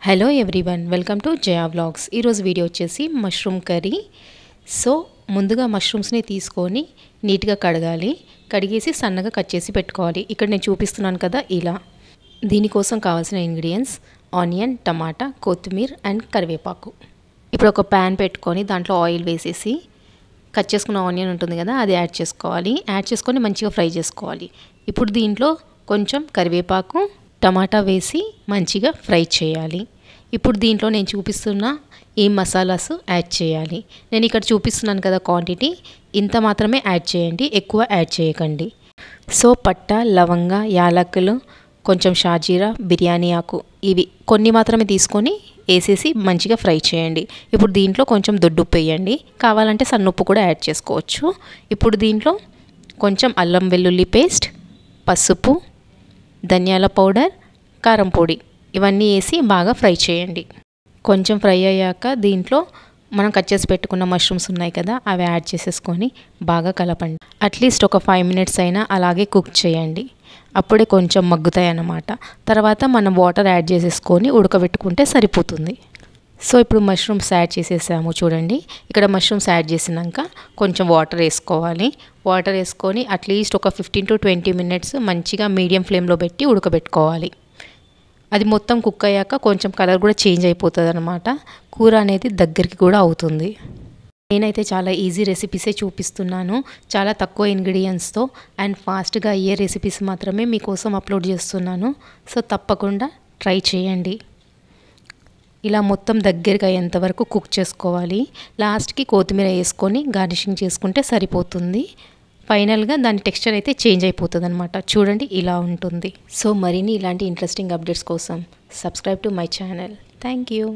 Hello everyone, welcome to Jaya vlogs. ఈరోజు video వచ్చేసి mushroom curry. So ముందుగా మష్రూమ్స్ని తీసుకొని నీట్గా కడిగేసి సన్నగా కట్ చేసి పెట్టుకోవాలి. ఇక్కడ నేను చూపిస్తున్నాను కదా ఇలా. దీనికోసం కావాల్సిన ఇంగ్రీడియంట్స్ ఆనియన్, టమాటా, కొత్తిమీర అండ్ కరివేపాకు. ఇప్పుడు ఒక ప్యాన్ పెట్టుకొని దాంట్లో ఆయిల్ వేసేసి కట్ చేసుకున్న ఆనియన్ ఉంటుంది కదా, అది యాడ్ చేసుకోవాలి. యాడ్ చేసుకొని మంచిగా ఫ్రై చేసుకోవాలి. ఇప్పుడు దీంట్లో కొంచెం కరివేపాకు, టమాటా వేసి మంచిగా ఫ్రై చేయాలి. ఇప్పుడు దీంట్లో నేను చూపిస్తున్న ఈ మసాలాస్ యాడ్ చేయాలి. నేను ఇక్కడ చూపిస్తున్నాను కదా క్వాంటిటీ, ఇంత మాత్రమే యాడ్ చేయండి, ఎక్కువ యాడ్ చేయకండి. సో పట్ట, లవంగ, యాలకులు, కొంచెం షాజీరా, బిర్యానీ ఆకు, ఇవి కొన్ని మాత్రమే తీసుకొని వేసేసి మంచిగా ఫ్రై చేయండి. ఇప్పుడు దీంట్లో కొంచెం దొడ్డుప్పు వేయండి, కావాలంటే సన్నుప్పు కూడా యాడ్ చేసుకోవచ్చు. ఇప్పుడు దీంట్లో కొంచెం అల్లం వెల్లుల్లి పేస్ట్, పసుపు, ధనియాల పౌడర్, కారం పొడి ఇవన్నీ వేసి బాగా ఫ్రై చేయండి. కొంచెం ఫ్రై అయ్యాక దీంట్లో మనం కట్ చేసి పెట్టుకున్న మష్రూమ్స్ ఉన్నాయి కదా, అవి యాడ్ చేసేసుకొని బాగా కలపండి. అట్లీస్ట్ ఒక 5 minutes అయినా అలాగే కుక్ చేయండి, అప్పుడే కొంచెం మగ్గుతాయి అన్నమాట. తర్వాత మనం వాటర్ యాడ్ చేసేసుకొని ఉడకబెట్టుకుంటే సరిపోతుంది. సో ఇప్పుడు మష్రూమ్స్ యాడ్ చేసేసాము చూడండి. ఇక్కడ మష్రూమ్స్ యాడ్ చేసినాక కొంచెం వాటర్ వేసుకోవాలి. వాటర్ వేసుకొని అట్లీస్ట్ ఒక 15 to 20 minutes మంచిగా మీడియం ఫ్లేమ్లో పెట్టి ఉడకబెట్టుకోవాలి. అది మొత్తం కుక్ అయ్యాక కొంచెం కలర్ కూడా చేంజ్ అయిపోతుంది అన్నమాట. కూర అనేది దగ్గరికి కూడా అవుతుంది. నేనైతే చాలా ఈజీ రెసిపీసే చూపిస్తున్నాను, చాలా తక్కువ ఇంగ్రీడియంట్స్తో అండ్ ఫాస్ట్గా అయ్యే రెసిపీస్ మాత్రమే మీకోసం అప్లోడ్ చేస్తున్నాను. సో తప్పకుండా ట్రై చేయండి. ఇలా మొత్తం దగ్గరికి అయ్యేంత వరకు కుక్ చేసుకోవాలి. లాస్ట్కి కొత్తిమీర వేసుకొని గార్నిషింగ్ చేసుకుంటే సరిపోతుంది. ఫైనల్గా దాని టెక్స్చర్ అయితే చేంజ్ అయిపోతుంది అనమాట. చూడండి ఇలా ఉంటుంది. సో మరిన్ని ఇలాంటి ఇంట్రెస్టింగ్ అప్డేట్స్ కోసం subscribe to my channel. Thank you.